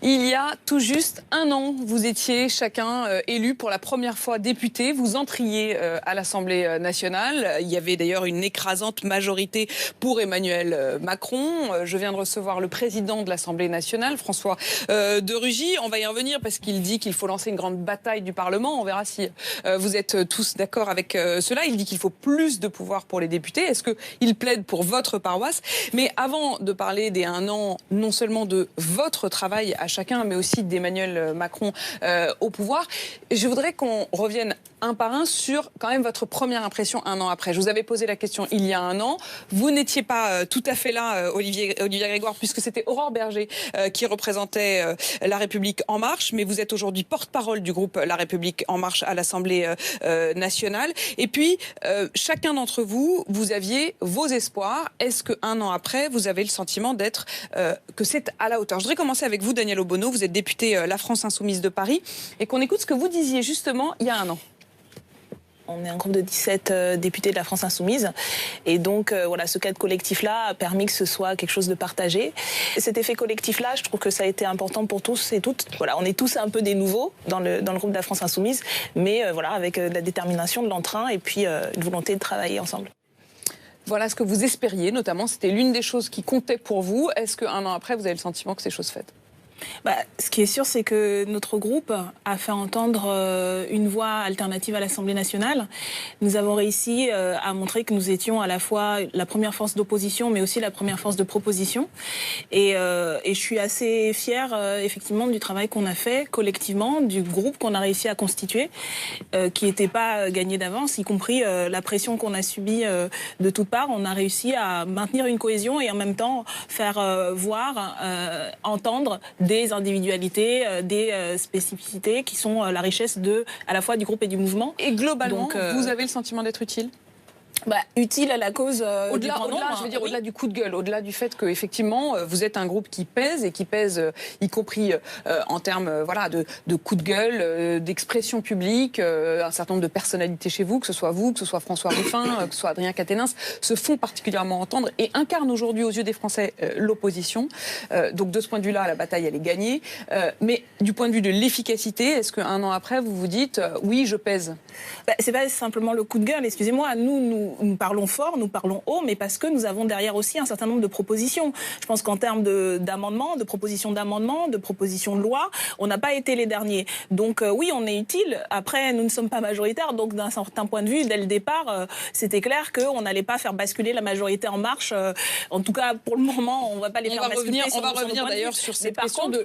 Il y a tout juste un an, vous étiez chacun élu pour la première fois député. Vous entriez à l'Assemblée nationale. Il y avait d'ailleurs une écrasante majorité pour Emmanuel Macron. Je viens de recevoir le président de l'Assemblée nationale, François de Rugy. On va y revenir parce qu'il dit qu'il faut lancer une grande bataille du Parlement. On verra si vous êtes tous d'accord avec cela. Il dit qu'il faut plus de pouvoir pour les députés. Est-ce qu'il plaide pour votre paroisse? Mais avant de parler des un an, non seulement de votre travail à chacun, mais aussi d'Emmanuel Macron au pouvoir, je voudrais qu'on revienne un par un sur quand même votre première impression un an après. Je vous avais posé la question il y a un an. Vous n'étiez pas tout à fait là, Olivier Grégoire, puisque c'était Aurore Bergé qui représentait La République En Marche, mais vous êtes aujourd'hui porte-parole du groupe La République En Marche à l'Assemblée nationale. Et puis, chacun d'entre vous, vous aviez vos espoirs. Est-ce qu'un an après, vous avez le sentiment d'être que c'est à la hauteur? Je voudrais commencer avec vous, Daniel Obono. Vous êtes député La France Insoumise de Paris, et qu'on écoute ce que vous disiez justement il y a un an. On est un groupe de 17 députés de la France Insoumise. Et donc, voilà, ce cadre collectif-là a permis que ce soit quelque chose de partagé. Et cet effet collectif-là, je trouve que ça a été important pour tous et toutes. Voilà, on est tous un peu des nouveaux dans le groupe de la France Insoumise, mais voilà, avec de la détermination, de l'entrain et puis une volonté de travailler ensemble. Voilà ce que vous espériez, notamment. C'était l'une des choses qui comptait pour vous. Est-ce qu'un an après, vous avez le sentiment que c'est chose faite? Ce qui est sûr, c'est que notre groupe a fait entendre une voix alternative à l'Assemblée nationale. Nous avons réussi à montrer que nous étions à la fois la première force d'opposition, mais aussi la première force de proposition. Et je suis assez fière, effectivement, du travail qu'on a fait collectivement, du groupe qu'on a réussi à constituer, qui n'était pas gagné d'avance, y compris la pression qu'on a subie de toutes parts. On a réussi à maintenir une cohésion et en même temps faire voir, entendre des individualités, des spécificités qui sont la richesse à la fois du groupe et du mouvement. Et globalement, vous avez le sentiment d'être utile? Utile à la cause du grand nombre. Je veux dire, au-delà du coup de gueule, au-delà du fait que effectivement vous êtes un groupe qui pèse et qui pèse, y compris en termes voilà de coup de gueule, d'expression publique, un certain nombre de personnalités chez vous, que ce soit François Ruffin, que ce soit Adrien Quatennens, se font particulièrement entendre et incarnent aujourd'hui aux yeux des Français l'opposition. Donc de ce point de vue-là, la bataille elle est gagnée. Mais du point de vue de l'efficacité, est-ce qu'un an après vous vous dites oui, je pèse? C'est pas simplement le coup de gueule. Excusez-moi, nous parlons fort, nous parlons haut, mais parce que nous avons derrière aussi un certain nombre de propositions. Je pense qu'en termes d'amendements, de propositions d'amendements, de propositions de loi, on n'a pas été les derniers. Donc oui, on est utile. Après, nous ne sommes pas majoritaires, donc d'un certain point de vue, dès le départ, c'était clair qu'on n'allait pas faire basculer la majorité En Marche. En tout cas, pour le moment, on ne va pas les faire basculer. On va revenir d'ailleurs sur cette question du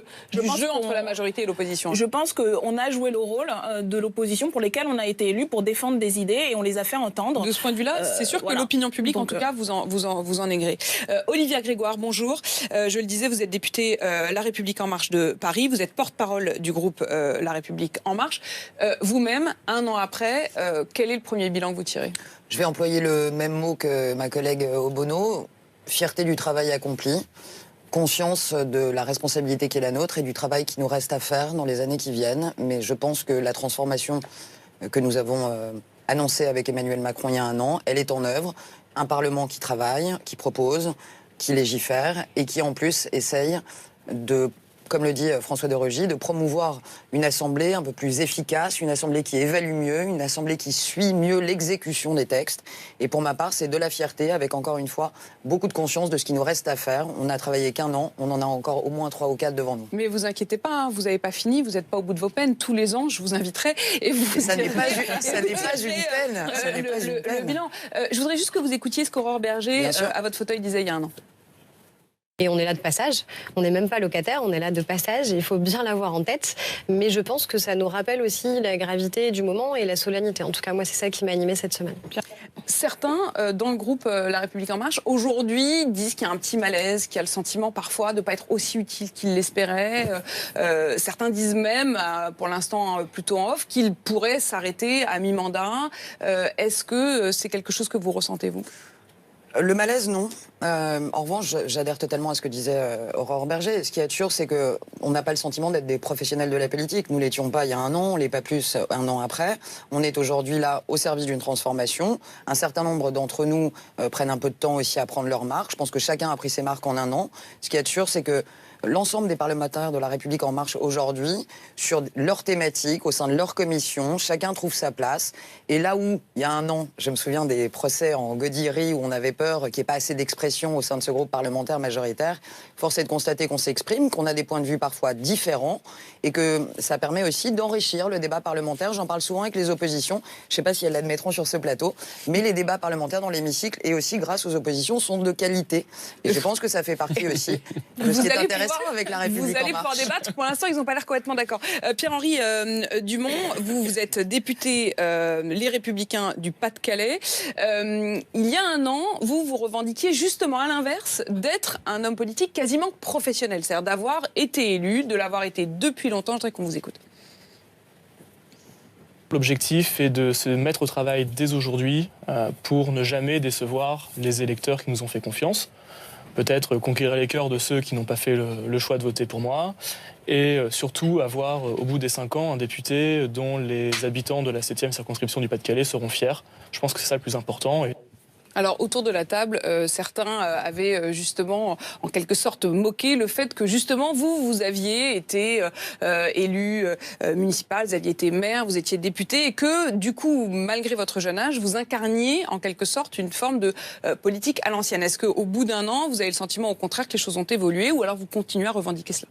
jeu entre la majorité et l'opposition. Je pense qu'on a joué le rôle de l'opposition pour lesquels on a été élus pour défendre des idées et on les a fait entendre. De ce point de vue-là, c'est sûr que l'opinion publique, en tout cas, vous en est gré. Olivia Grégoire, bonjour. Je le disais, vous êtes députée La République En Marche de Paris. Vous êtes porte-parole du groupe La République En Marche. Vous-même, un an après, quel est le premier bilan que vous tirez? Je vais employer le même mot que ma collègue Obono. Fierté du travail accompli. Conscience de la responsabilité qui est la nôtre et du travail qui nous reste à faire dans les années qui viennent. Mais je pense que la transformation que nous avons annoncée avec Emmanuel Macron il y a un an, elle est en œuvre. Un Parlement qui travaille, qui propose, qui légifère et qui en plus essaye de, comme le dit François de Rugy, de promouvoir une assemblée un peu plus efficace, une assemblée qui évalue mieux, une assemblée qui suit mieux l'exécution des textes. Et pour ma part, c'est de la fierté, avec encore une fois beaucoup de conscience de ce qui nous reste à faire. On n'a travaillé qu'un an, on en a encore au moins 3 ou 4 devant nous. Mais vous inquiétez pas, hein, vous n'avez pas fini, vous n'êtes pas au bout de vos peines. Tous les ans, je vous inviterai et vous. Ça n'est pas une peine. Le bilan. Je voudrais juste que vous écoutiez ce qu'Aurore Bergé, à votre fauteuil, disait il y a un an. Et on est là de passage, on n'est même pas locataire, on est là de passage et il faut bien l'avoir en tête. Mais je pense que ça nous rappelle aussi la gravité du moment et la solennité. En tout cas, moi, c'est ça qui m'a animée cette semaine. Certains, dans le groupe La République En Marche, aujourd'hui, disent qu'il y a un petit malaise, qu'il y a le sentiment parfois de ne pas être aussi utile qu'ils l'espéraient. Certains disent même, pour l'instant plutôt en off, qu'ils pourraient s'arrêter à mi-mandat. Est-ce que c'est quelque chose que vous ressentez, vous ? Le malaise, non. En revanche, j'adhère totalement à ce que disait Aurore Bergé. Ce qui est sûr, c'est qu'on n'a pas le sentiment d'être des professionnels de la politique. Nous l'étions pas il y a un an, on l'est pas plus un an après. On est aujourd'hui là au service d'une transformation. Un certain nombre d'entre nous prennent un peu de temps aussi à prendre leur marque. Je pense que chacun a pris ses marques en un an. Ce qui est sûr, c'est que l'ensemble des parlementaires de La République En Marche aujourd'hui, sur leur thématique, au sein de leur commission, chacun trouve sa place. Et là où, il y a un an, je me souviens des procès en godillerie où on avait peur qu'il n'y ait pas assez d'expression au sein de ce groupe parlementaire majoritaire, force est de constater qu'on s'exprime, qu'on a des points de vue parfois différents et que ça permet aussi d'enrichir le débat parlementaire. J'en parle souvent avec les oppositions, je ne sais pas si elles l'admettront sur ce plateau, mais les débats parlementaires dans l'hémicycle et aussi grâce aux oppositions sont de qualité. Et je pense que ça fait partie aussi de ce qui est intéressant avec La République Vous allez En Marche. pouvoir débattre. Pour l'instant, ils n'ont pas l'air complètement d'accord. Pierre-Henri Dumont, vous êtes député Les Républicains du Pas-de-Calais. Il y a un an, vous revendiquiez justement à l'inverse d'être un homme politique quasiment professionnel, c'est-à-dire d'avoir été élu, de l'avoir été depuis longtemps. Je voudrais qu'on vous écoute. L'objectif est de se mettre au travail dès aujourd'hui pour ne jamais décevoir les électeurs qui nous ont fait confiance. Peut-être conquérir les cœurs de ceux qui n'ont pas fait le choix de voter pour moi. Et surtout avoir, au bout des 5 ans, un député dont les habitants de la 7e circonscription du Pas-de-Calais seront fiers. Je pense que c'est ça le plus important. Alors, autour de la table, certains avaient justement, en quelque sorte, moqué le fait que, justement, vous aviez été élu municipal, vous aviez été maire, vous étiez député, et que, du coup, malgré votre jeune âge, vous incarniez, en quelque sorte, une forme de politique à l'ancienne. Est-ce qu'au bout d'un an, vous avez le sentiment, au contraire, que les choses ont évolué, ou alors vous continuez à revendiquer cela ?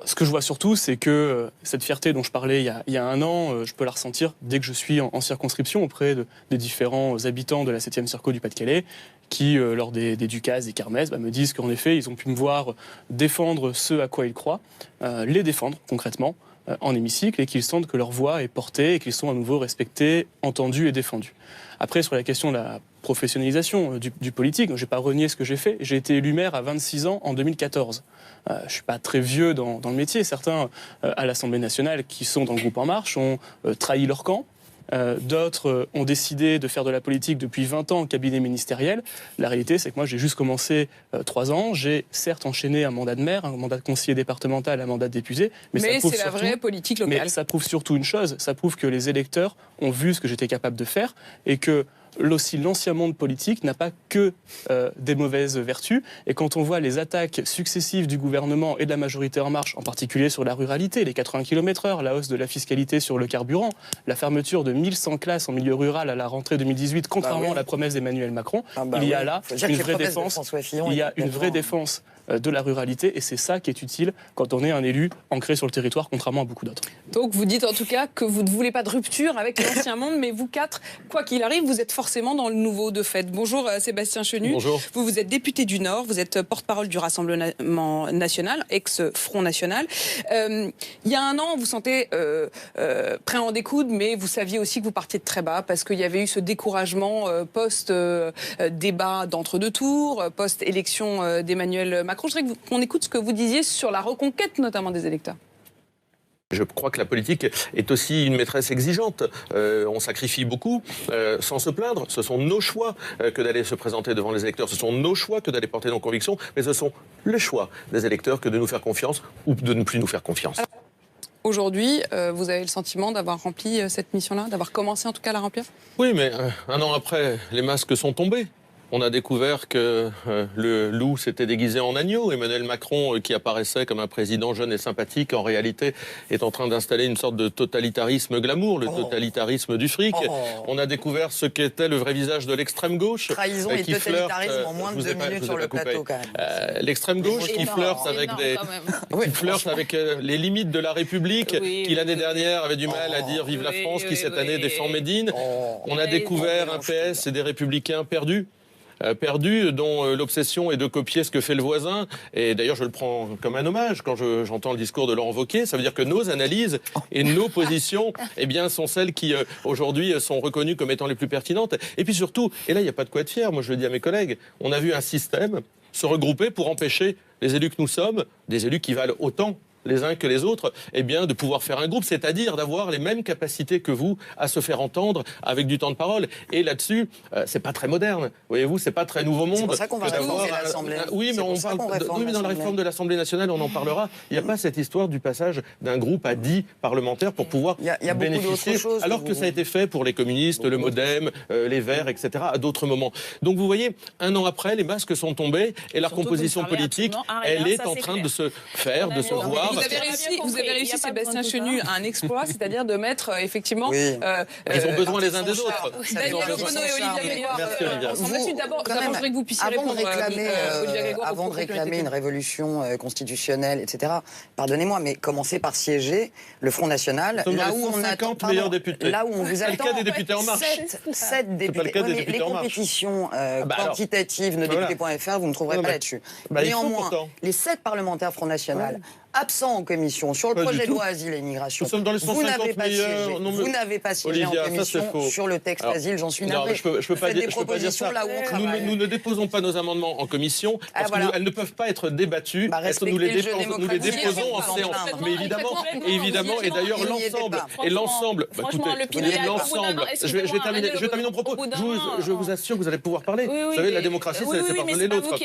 Ce que je vois surtout, c'est que cette fierté dont je parlais il y a un an, je peux la ressentir dès que je suis en circonscription auprès des différents habitants de la 7e circo du Pas-de-Calais qui, lors des Ducases, des kermesses, me disent qu'en effet, ils ont pu me voir défendre ce à quoi ils croient, les défendre concrètement en hémicycle et qu'ils sentent que leur voix est portée et qu'ils sont à nouveau respectés, entendus et défendus. Après, sur la question de la professionnalisation du politique, je n'ai pas renié ce que j'ai fait. J'ai été élu maire à 26 ans en 2014. Je ne suis pas très vieux dans le métier. Certains à l'Assemblée nationale qui sont dans le groupe En Marche ont trahi leur camp. D'autres ont décidé de faire de la politique depuis 20 ans en cabinet ministériel. La réalité, c'est que moi, j'ai juste commencé 3 ans. J'ai certes enchaîné un mandat de maire, un mandat de conseiller départemental, un mandat de député. Mais c'est la vraie politique locale. Mais ça prouve surtout une chose, ça prouve que les électeurs ont vu ce que j'étais capable de faire et que l'ancien monde politique n'a pas que des mauvaises vertus. Et quand on voit les attaques successives du gouvernement et de la majorité En Marche, en particulier sur la ruralité, les 80 km/h, la hausse de la fiscalité sur le carburant, la fermeture de 1100 classes en milieu rural à la rentrée 2018, contrairement à la promesse d'Emmanuel Macron, il y a là une vraie défense. Il y a une vraie défense de la ruralité et c'est ça qui est utile quand on est un élu ancré sur le territoire, contrairement à beaucoup d'autres. Donc vous dites en tout cas que vous ne voulez pas de rupture avec l'ancien monde, mais vous quatre, quoi qu'il arrive, vous êtes forcément dans le nouveau de fait. Bonjour Sébastien Chenu. Bonjour. Vous êtes député du Nord, vous êtes porte-parole du Rassemblement national, ex-Front National. Il y a un an, vous sentez prêt à en découdre, mais vous saviez aussi que vous partiez de très bas parce qu'il y avait eu ce découragement post-débat d'entre-deux tours, post-élection d'Emmanuel Macron. Je voudrais qu'on écoute ce que vous disiez sur la reconquête notamment des électeurs. Je crois que la politique est aussi une maîtresse exigeante. On sacrifie beaucoup sans se plaindre. Ce sont nos choix que d'aller se présenter devant les électeurs. Ce sont nos choix que d'aller porter nos convictions. Mais ce sont les choix des électeurs que de nous faire confiance ou de ne plus nous faire confiance. Alors, aujourd'hui, vous avez le sentiment d'avoir rempli cette mission-là, d'avoir commencé en tout cas à la remplir ? Oui, mais un an après, les masques sont tombés. On a découvert que le loup s'était déguisé en agneau. Emmanuel Macron, qui apparaissait comme un président jeune et sympathique, en réalité est en train d'installer une sorte de totalitarisme glamour, le totalitarisme du fric. On a découvert ce qu'était le vrai visage de l'extrême gauche. Trahison et totalitarisme en moins de 2 minutes sur le plateau, quand même. L'extrême gauche qui flirte avec les limites de la République, qui l'année dernière avait du mal à dire vive la France, qui cette année défend Médine. On a découvert un PS et des Républicains perdus, dont l'obsession est de copier ce que fait le voisin. Et d'ailleurs, je le prends comme un hommage quand j'entends le discours de Laurent Wauquiez. Ça veut dire que nos analyses et nos positions sont celles qui, aujourd'hui, sont reconnues comme étant les plus pertinentes. Et puis surtout, et là, il n'y a pas de quoi être fier, moi je le dis à mes collègues, on a vu un système se regrouper pour empêcher les élus que nous sommes, des élus qui valent autant les uns que les autres, eh bien, de pouvoir faire un groupe, c'est-à-dire d'avoir les mêmes capacités que vous à se faire entendre avec du temps de parole. Et là-dessus, c'est pas très moderne. Voyez-vous, c'est pas très nouveau monde. C'est pour ça qu'on va réformer l'Assemblée. Oui, mais on parle. Oui, mais dans la réforme de l'Assemblée nationale, on en parlera. Il n'y a pas cette histoire du passage d'un groupe à 10 parlementaires pour pouvoir bénéficier. Alors que ça a été fait pour les communistes, le MoDem, les Verts, etc. à d'autres moments. Donc vous voyez, un an après, les masques sont tombés et la composition politique, elle est en train de se faire, de se voir. Vous avez réussi, Sébastien Chenu, à un exploit, c'est-à-dire de mettre effectivement. Ils ont besoin les uns des autres. Daniel Obono et Olivier Grégoire. Ensuite, d'abord, je voudrais que vous puissiez répondre. Avant de réclamer une révolution constitutionnelle, etc. Pardonnez-moi, mais commencez par siéger le Front National. Là où on attend meilleurs députés. Là où on vous attend. C'est le cas des députés En Marche. 7 députés. Les compétitions quantitatives, nosdéputés.fr, vous ne trouverez pas là-dessus. Néanmoins, les 7 parlementaires Front National absents en commission sur le projet de loi Asile et Immigration. Nous sommes dans les 150 meilleurs. Vous n'avez pas siégé en commission sur le texte Asile, j'en suis navré. Je peux pas dire ça. Nous ne déposons pas nos amendements en commission parce qu'elles ne peuvent pas être débattues. Nous les déposons en séance. Mais évidemment, et d'ailleurs l'ensemble. Je vais terminer mon propos. Je vous assure que vous allez pouvoir parler. Vous savez, la démocratie, c'est laisser parler l'autre.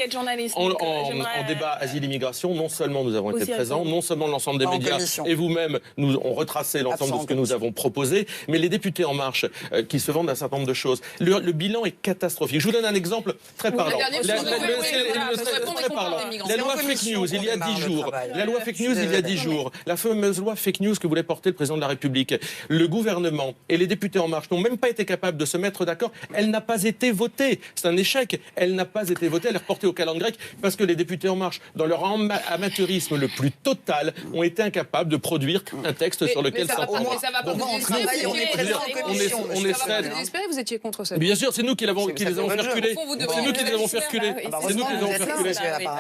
En débat Asile-Immigration, non seulement nous avons été présents, non seulement l'ensemble des médias et vous-même ont retracé l'ensemble de ce que nous avons proposé, mais les députés En Marche qui se vendent un certain nombre de choses. Le bilan est catastrophique. Je vous donne un exemple très parlant. La loi fake news, il y a 10 jours. La loi fake news, il y a 10 jours. La fameuse loi fake news que voulait porter le président de la République. Le gouvernement et les députés En Marche n'ont même pas été capables de se mettre d'accord. Elle n'a pas été votée. C'est un échec. Elle n'a pas été votée. Elle est reportée au calendrier grec parce que les députés En Marche, dans leur amateurisme le plus total, ont été incapables de produire un texte sur lequel s'entendre. On essaie. Vous étiez contre ça. Bien sûr, c'est nous qui les avons fait reculer. C'est nous qui les avons fait reculer.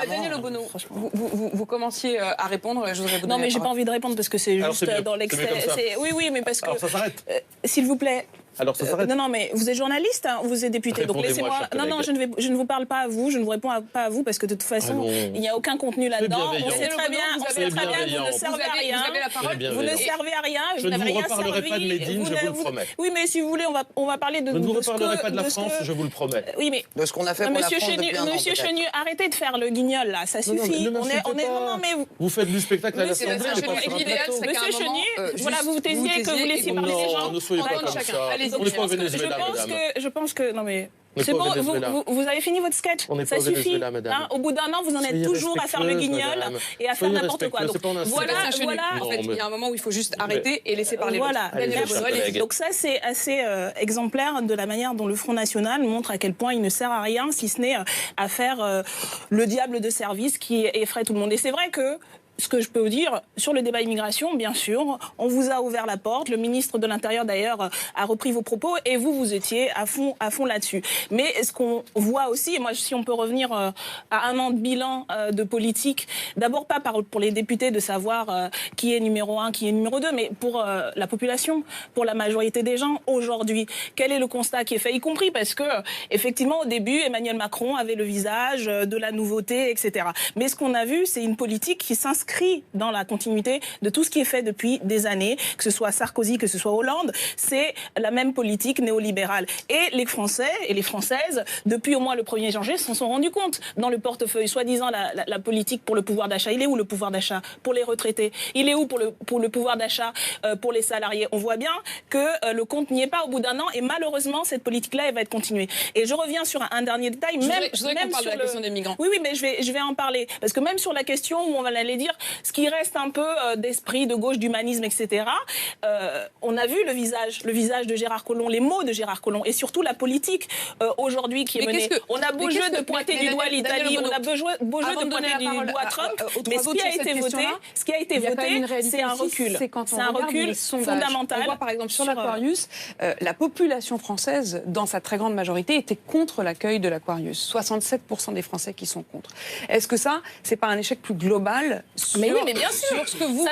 Daniel Obono, vous commenciez à répondre. Non, mais j'ai pas envie de répondre parce que c'est juste dans l'excès. Oui, mais parce que. Alors ça s'arrête. S'il vous plaît. Alors ça s'arrête. Non, mais vous êtes journaliste, hein, vous êtes député, donc laissez-moi. Non, je ne vous parle pas à vous, je ne vous réponds pas à vous parce que de toute façon, il n'y a aucun contenu là-dedans. On sait très bien, vous ne servez à rien. Vous ne servez à rien. Je ne vous reparlerai pas de Médine, je vous le promets. Oui, mais si vous voulez, on va parler de. Je ne vous reparlerai pas de la France, je vous le promets. Oui, mais de ce qu'on a fait pour la France depuis un an. Monsieur Chenu, arrêtez de faire le guignol là, ça suffit. Vous faites du spectacle à l'Assemblée, mais pas sur un plateau. Monsieur Chenu, voilà, vous taisiez que vous laissiez parler les gens. Non, ne soyez pas comme ça. On n'est pas au Venezuela. Je pense que non mais c'est bon, vous avez fini votre sketch. Ça suffit. Au bout d'un an, vous en êtes toujours à faire le guignol et à faire n'importe quoi. Donc voilà. En fait, il y a un moment où il faut juste arrêter et laisser parler. Voilà. Donc ça, c'est assez exemplaire de la manière dont le Front National montre à quel point il ne sert à rien, si ce n'est à faire le diable de service qui effraie tout le monde. Et c'est vrai que ce que je peux vous dire, sur le débat immigration, bien sûr, on vous a ouvert la porte. Le ministre de l'Intérieur, d'ailleurs, a repris vos propos et vous étiez à fond là-dessus. Mais ce qu'on voit aussi, et moi, si on peut revenir à un an de bilan de politique, d'abord pas pour les députés de savoir qui est numéro 1, qui est numéro 2, mais pour la population, pour la majorité des gens aujourd'hui. Quel est le constat qui est fait, y compris parce que, effectivement, au début, Emmanuel Macron avait le visage de la nouveauté, etc. Mais ce qu'on a vu, c'est une politique qui s'inscrit dans la continuité de tout ce qui est fait depuis des années, que ce soit Sarkozy, que ce soit Hollande, c'est la même politique néolibérale. Et les Français et les Françaises, depuis au moins le 1er janvier, s'en sont rendus compte. Dans le portefeuille, soi-disant la politique pour le pouvoir d'achat, il est où le pouvoir d'achat pour les retraités? Il est où pour le pouvoir d'achat pour les salariés? On voit bien que le compte n'y est pas au bout d'un an et malheureusement, cette politique-là, elle va être continuée. Et je reviens sur un dernier détail. Je voudrais qu'on parle de la question des migrants. Oui, mais je vais en parler. Parce que même sur la question où on va aller dire ce qui reste un peu d'esprit de gauche, d'humanisme, etc., on a vu le visage de Gérard Collomb, les mots de Gérard Collomb, et surtout la politique aujourd'hui qui est menée. On a beau jeu de pointer du doigt l'Italie, on a beau jeu de pointer du doigt Trump, mais ce qui a été voté, c'est un recul. C'est un recul fondamental. On voit par exemple sur l'Aquarius, la population française, dans sa très grande majorité, était contre l'accueil de l'Aquarius. 67% des Français qui sont contre. Est-ce que ça, c'est pas un échec plus global Mais oui, mais bien sûr. sur ce que vous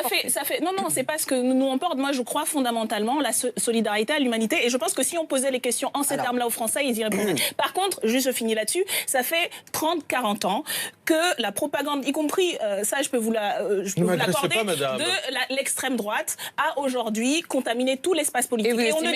Non, c'est pas ce que nous on porte. Moi, je crois fondamentalement la solidarité, à l'humanité. Et je pense que si on posait les questions en ces termes-là aux Français, ils y répondraient. Par contre, juste je finis là-dessus, ça fait 30-40 ans que la propagande, y compris, ça je peux vous l'accorder, de l'extrême droite a aujourd'hui contaminé tout l'espace politique. Et on ne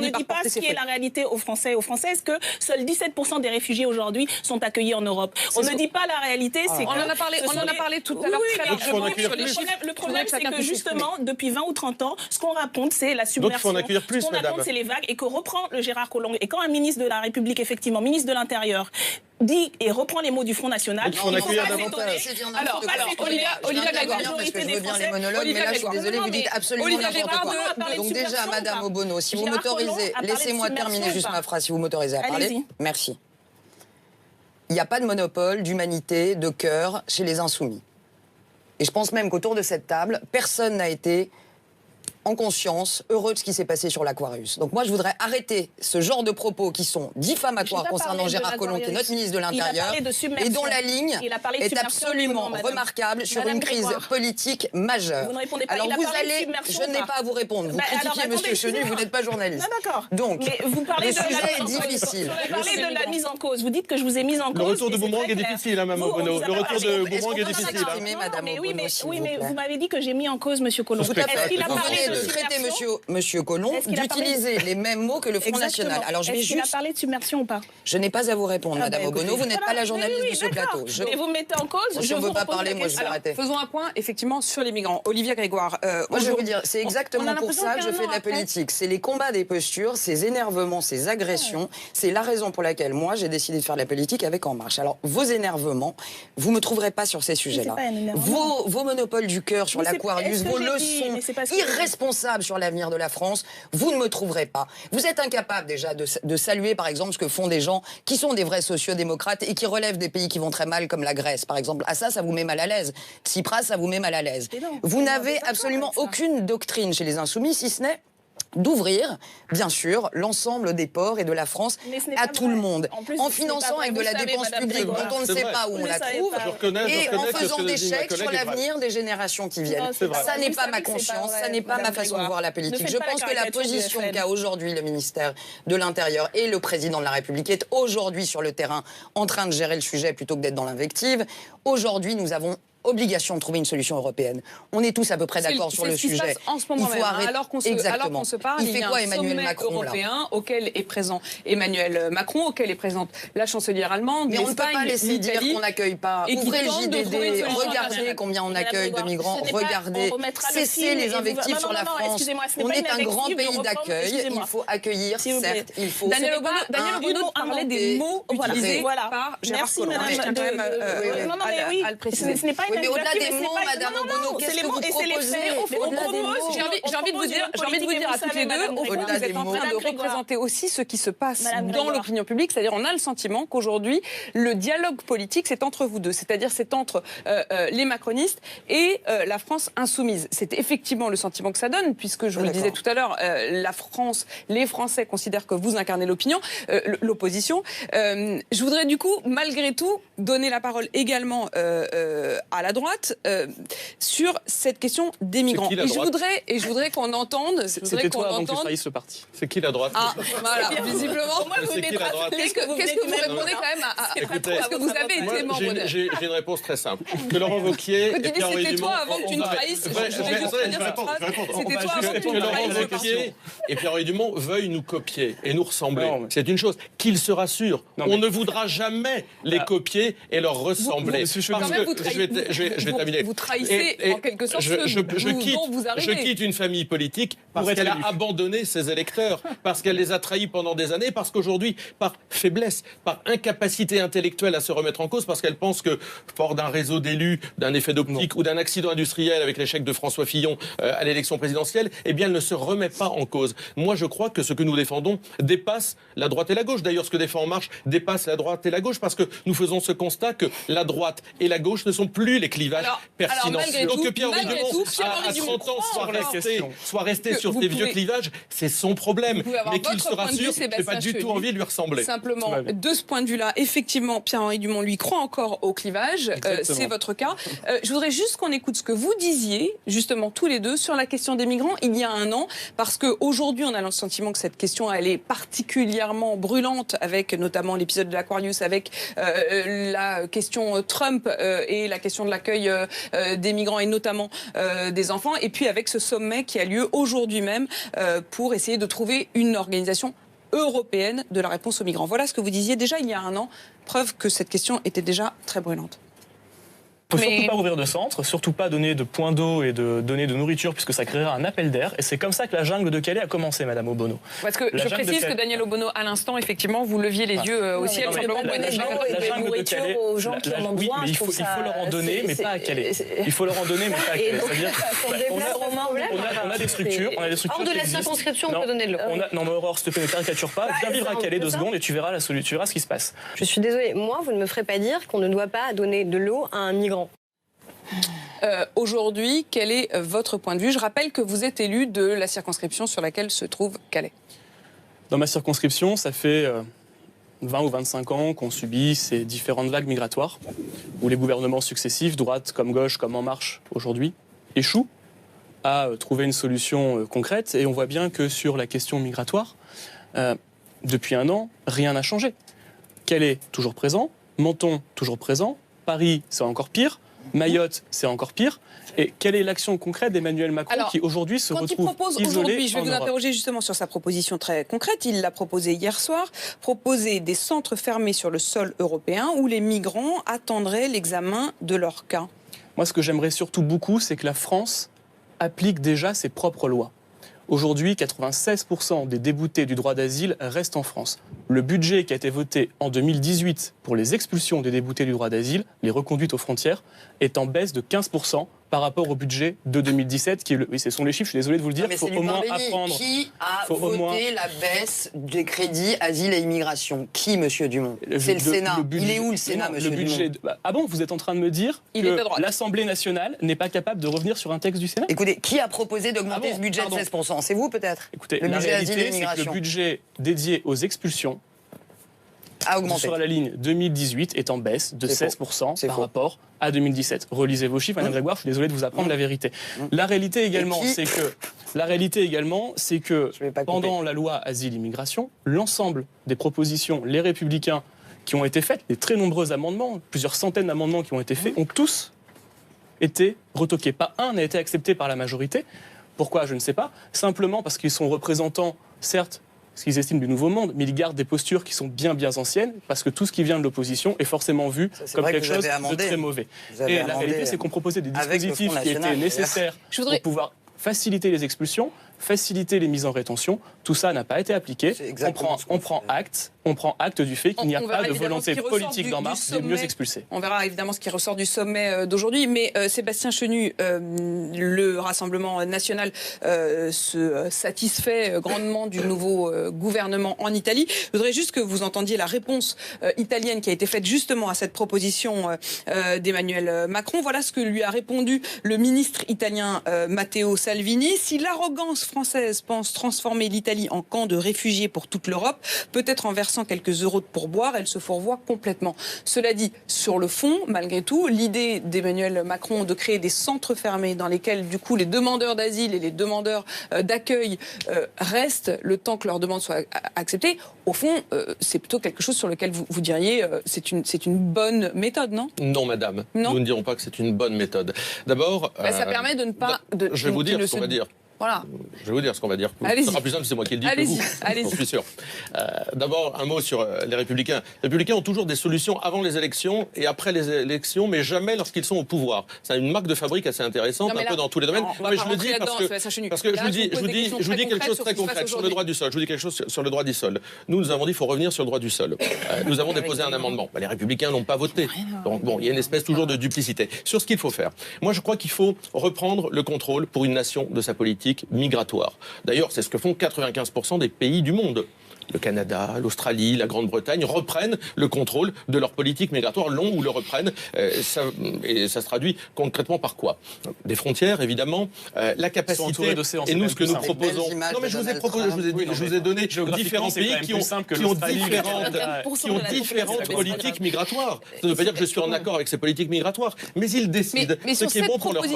dit pas ce qui est la réalité aux Français et aux Françaises, que seuls 17% des réfugiés aujourd'hui sont accueillis en Europe. On ne dit pas la réalité, c'est que... On en a parlé tout à l'heure très largement sur les chiffres. Le problème, c'est que justement, depuis 20 ou 30 ans, ce qu'on raconte, c'est la submersion. Donc, il faut en accueillir plus, ce qu'on raconte, c'est les vagues, et que reprend le Gérard Collomb. Et quand un ministre de la République, effectivement, ministre de l'Intérieur, dit et reprend les mots du Front National. Donc, il faut en accueillir davantage. Alors, Olivia Grégoire, parce que je veux bien les monologues, mais là, je suis désolée, vous dites absolument n'importe quoi. Donc déjà, Madame Obono, si vous m'autorisez, laissez-moi terminer juste ma phrase, si vous m'autorisez à parler. Merci. Il n'y a pas de monopole d'humanité, de cœur chez les insoumis. Et je pense même qu'autour de cette table, personne n'a été en conscience, heureux de ce qui s'est passé sur l'Aquarius. Donc moi, je voudrais arrêter ce genre de propos qui sont diffamatoires concernant Gérard Collomb, qui est notre ministre de l'Intérieur, et dont la ligne est absolument remarquable sur une crise politique majeure. Vous ne répondez pas. Alors vous allez, je n'ai pas à vous répondre. Vous critiquez M. Chenu, vous n'êtes pas journaliste. Donc, vous parlez le sujet est difficile. Vous parlez de la mise en cause. Vous dites que je vous ai mise en cause. Le retour de Boomerang est difficile, Mme Obono. Le retour de Boomerang est difficile. Oui, mais vous m'avez dit que j'ai mis en cause M. Collomb. Est-ce qu'il a parlé de traiter Monsieur Collomb d'utiliser les mêmes mots que le Front National. Alors je vais juste... Est-ce qu'il a parlé de submersion ou pas? Je n'ai pas à vous répondre, Madame Obono. Vous n'êtes pas la journaliste de ce plateau. Et vous mettez en cause. Je ne veux pas parler, moi je vais arrêter. Faisons un point, effectivement, sur les migrants. Olivia Grégoire. Moi je vais vous dire, c'est exactement pour ça que je fais de la politique. C'est les combats des postures, ces énervements, ces agressions. C'est la raison pour laquelle moi j'ai décidé de faire de la politique avec En Marche. Alors vos énervements, vous ne me trouverez pas sur ces sujets-là. Vos monopoles du cœur sur l'Aquarius, vos leçons irresponsables sur l'avenir de la France, vous ne me trouverez pas. Vous êtes incapable déjà de saluer par exemple ce que font des gens qui sont des vrais sociodémocrates et qui relèvent des pays qui vont très mal comme la Grèce par exemple. Ah ça vous met mal à l'aise. Tsipras, ça vous met mal à l'aise. Vous n'avez absolument aucune doctrine chez les Insoumis si ce n'est d'ouvrir, bien sûr, l'ensemble des ports et de la France à tout le monde, en finançant avec de la dépense publique dont on ne sait pas où on la trouve, et en faisant des chèques sur l'avenir des générations qui viennent. Ça n'est pas ma conscience, ça n'est pas ma façon de voir la politique. Je pense que la position qu'a aujourd'hui le ministère de l'Intérieur et le président de la République est aujourd'hui sur le terrain en train de gérer le sujet plutôt que d'être dans l'invective. Aujourd'hui, nous avons obligation de trouver une solution européenne. On est tous à peu près d'accord sur le sujet. Se passe en ce moment même. Alors qu'on se parle, il fait quoi Emmanuel Macron européen auquel est présent Emmanuel Macron, auquel est présente la chancelière allemande. Mais on ne peut pas laisser dire qu'on n'accueille pas. Ouvrez le JDD, regardez combien on accueille de migrants, regardez, cessez les invectives sur la France. On est un grand pays d'accueil, il faut accueillir, certes, il faut... Daniel Obono parlait des mots utilisés par Gérard Collomb. Ce n'est pas oui, mais au-delà des mots, Madame Obono, qu'est-ce que vous proposez? J'ai envie de vous dire à toutes les deux, au fond, vous êtes en train de représenter aussi ce qui se passe dans l'opinion publique. C'est-à-dire, on a le sentiment qu'aujourd'hui, le dialogue politique, c'est entre vous deux. C'est-à-dire, c'est entre les macronistes et la France insoumise. C'est effectivement le sentiment que ça donne, puisque je vous le disais tout à l'heure, la France, les Français considèrent que vous incarnez l'opposition. Je voudrais du coup, malgré tout, donner la parole également à la droite sur cette question des migrants. Et je voudrais qu'on entende... C'était toi avant que tu trahisses le parti. C'est qui la droite? Ah, voilà, visiblement. Qu'est-ce que vous répondez quand même à... Est-ce que vous avez été membre de... J'ai une réponse très simple. Que Laurent Wauquiez et Pierre C'était toi avant que tu ne trahisses. C'était toi avant que tu ne trahisses. Laurent Wauquiez et Pierre Dumont veuillent nous copier et nous ressembler. C'est une chose. Qu'ils se rassurent. On ne voudra jamais les copier et leur ressembler. Je vais terminer. Vous trahissez en quelque sorte dont vous arrivez. Je quitte une famille politique parce qu'elle a abandonné ses électeurs, parce qu'elle les a trahis pendant des années, parce qu'aujourd'hui, par faiblesse, par incapacité intellectuelle à se remettre en cause, parce qu'elle pense que, fort d'un réseau d'élus, d'un effet d'optique ou d'un accident industriel avec l'échec de François Fillon à l'élection présidentielle, eh bien, elle ne se remet pas en cause. Moi, je crois que ce que nous défendons dépasse la droite et la gauche. D'ailleurs, ce que défend En Marche dépasse la droite et la gauche, parce que nous faisons ce constat que la droite et la gauche ne sont plus les clivages pertinents. Donc que Pierre-Henri Dumont, à 30 ans, soit resté sur ces vieux clivages, c'est son problème. Mais qu'il se rassure, je n'ai pas du tout envie de lui ressembler. Simplement, de ce point de vue-là, effectivement, Pierre-Henri Dumont, lui, croit encore au clivage. C'est votre cas. Je voudrais juste qu'on écoute ce que vous disiez, justement, tous les deux, sur la question des migrants il y a un an, parce qu'aujourd'hui, on a le sentiment que cette question, elle est particulièrement brûlante, avec notamment l'épisode de l'Aquarius, avec la question Trump et la question de l'accueil des migrants et notamment des enfants, et puis avec ce sommet qui a lieu aujourd'hui même pour essayer de trouver une organisation européenne de la réponse aux migrants. Voilà ce que vous disiez déjà il y a un an, preuve que cette question était déjà très brûlante. Il ne faut surtout pas ouvrir de centre, surtout pas donner de points d'eau et de donner de nourriture, puisque ça créera un appel d'air. Et c'est comme ça que la jungle de Calais a commencé, Madame Obono. Parce que je précise que Daniel Obono, à l'instant, effectivement, vous leviez les yeux au ciel. La jungle de Calais, aux gens qui en ont besoin, mais il faut leur en donner, mais pas à Calais. Il faut leur en donner, mais pas à Calais. C'est-à-dire, on a des structures. Hors de la circonscription, on peut donner de l'eau. Non, mais Aurore, s'il te plaît, ne caricature pas. Viens vivre à Calais 2 secondes et tu verras ce qui se passe. Je suis désolée, moi, vous ne me ferez pas dire qu'on ne doit pas donner de l'eau à un migrant. Aujourd'hui, quel est votre point de vue? Je rappelle que vous êtes élu de la circonscription sur laquelle se trouve Calais. Dans ma circonscription, ça fait 20 ou 25 ans qu'on subit ces différentes vagues migratoires, où les gouvernements successifs, droite comme gauche, comme En Marche aujourd'hui, échouent à trouver une solution concrète. Et on voit bien que sur la question migratoire, depuis un an, rien n'a changé. Calais, toujours présent. Menton, toujours présent. Paris, c'est encore pire. Mayotte, c'est encore pire. Et quelle est l'action concrète d'Emmanuel Macron qui aujourd'hui se retrouve isolé je vais vous interroger justement sur sa proposition très concrète. Il l'a proposé hier soir, proposer des centres fermés sur le sol européen où les migrants attendraient l'examen de leur cas. Moi, ce que j'aimerais surtout beaucoup, c'est que la France applique déjà ses propres lois. Aujourd'hui, 96% des déboutés du droit d'asile restent en France. Le budget qui a été voté en 2018 pour les expulsions des déboutés du droit d'asile, les reconduites aux frontières, est en baisse de 15% par rapport au budget de 2017. Oui, ce sont les chiffres, je suis désolé de vous le dire. Il faut au moins apprendre. Qui a voté la baisse des crédits asile et immigration? Qui, monsieur Dumont? C'est le Sénat. Il est où le Sénat, monsieur Dumont? Ah bon, vous êtes en train de me dire que l'Assemblée nationale n'est pas capable de revenir sur un texte du Sénat? Écoutez, qui a proposé d'augmenter ce budget de 16%? C'est vous, peut-être? Écoutez, la réalité, c'est que le budget dédié aux expulsions sur la ligne 2018 est en baisse de 16% par rapport à 2017. Relisez vos chiffres, Madame Grégoire, je suis désolé de vous apprendre la vérité. La réalité également, c'est que pendant la loi Asile-Immigration, l'ensemble des propositions, les Républicains qui ont été faites, les très nombreux amendements, plusieurs centaines d'amendements qui ont été faits, ont tous été retoqués. Pas un n'a été accepté par la majorité. Pourquoi? Je ne sais pas. Simplement parce qu'ils sont représentants, certes, ce qu'ils estiment du nouveau monde, mais ils gardent des postures qui sont bien anciennes, parce que tout ce qui vient de l'opposition est forcément vu comme quelque chose de très mauvais. Et la réalité, c'est qu'on proposait des dispositifs qui étaient nécessaires pour pouvoir faciliter les expulsions, faciliter les mises en rétention. Tout ça n'a pas été appliqué. On prend acte du fait qu'il n'y a pas de volonté politique d'En Marche de mieux expulser. On verra évidemment ce qui ressort du sommet d'aujourd'hui. Mais Sébastien Chenu, le Rassemblement national se satisfait grandement du nouveau gouvernement en Italie. Je voudrais juste que vous entendiez la réponse italienne qui a été faite justement à cette proposition d'Emmanuel Macron. Voilà ce que lui a répondu le ministre italien Matteo Salvini. Si l'arrogance française pense transformer l'Italie en camp de réfugiés pour toute l'Europe, peut-être en versant quelques euros de pourboire, elle se fourvoie complètement. Cela dit, sur le fond, malgré tout, l'idée d'Emmanuel Macron de créer des centres fermés dans lesquels, du coup, les demandeurs d'asile et les demandeurs d'accueil restent le temps que leur demande soit acceptée, au fond, c'est plutôt quelque chose sur lequel vous diriez c'est une bonne méthode, non? Non, madame. Non. Nous ne dirons pas que c'est une bonne méthode. D'abord... ça permet de ne pas... je vais vous dire ce qu'on va dire. Voilà. Je vais vous dire ce qu'on va dire. Ce sera plus simple, c'est moi qui le dis que vous. J'en suis sûr. D'abord, un mot sur les Républicains. Les Républicains ont toujours des solutions avant les élections et après les élections, mais jamais lorsqu'ils sont au pouvoir. C'est une marque de fabrique assez intéressante, un peu dans tous les domaines. Mais je le dis parce que je vous dis quelque chose de très concret sur le droit du sol. Je vous dis quelque chose sur le droit du sol. Nous avons dit qu'il faut revenir sur le droit du sol. Nous avons déposé un amendement. Les Républicains n'ont pas voté. Donc bon, il y a une espèce toujours de duplicité. Sur ce qu'il faut faire. Moi, je crois qu'il faut reprendre le contrôle pour une nation de sa politique migratoire. D'ailleurs, c'est ce que font 95% des pays du monde. le Canada, l'Australie, la Grande-Bretagne reprennent le contrôle de leur politique migratoire, l'ont ou le reprennent. Et ça se traduit concrètement par quoi? Des frontières, évidemment, la capacité. Et nous, ce que nous proposons. Non, mais je vous ai donné différents pays qui ont différentes politiques migratoires. Ça ne veut pas dire que je suis en accord avec ces politiques migratoires, mais ils décident ce qui est bon pour leur peuple.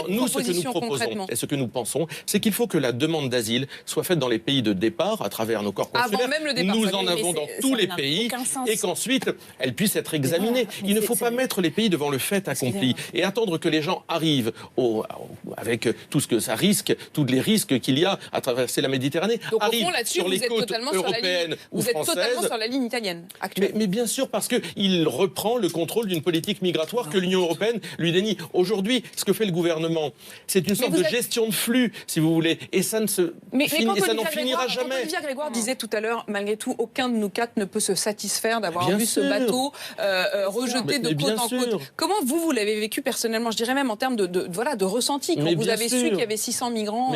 Nous, ce que nous proposons et ce que nous pensons, c'est qu'il faut que la demande d'asile soit faite dans les pays de départ, à travers nos corps consulaires. Nous en avons dans tous les pays, et qu'ensuite, elle puisse être examinée. Il ne faut pas mettre les pays devant le fait accompli et attendre que les gens arrivent avec tout ce que ça risque, tous les risques qu'il y a à traverser la Méditerranée. Donc, arrivent sur les côtes européennes ou françaises. Vous êtes totalement sur la ligne italienne actuelle. Mais bien sûr, parce qu'il reprend le contrôle d'une politique migratoire que l'Union européenne lui dénie. Aujourd'hui, ce que fait le gouvernement, c'est une sorte de gestion de flux, si vous voulez, et ça n'en finira jamais. Olivier Grégoire disait tout à l'heure, malgré tout, aucun de nous quatre ne peut se satisfaire d'avoir vu ce bateau rejeté de côte en côte. Comment vous l'avez vécu personnellement? Je dirais même en termes de ressenti, quand vous avez su qu'il y avait 600 migrants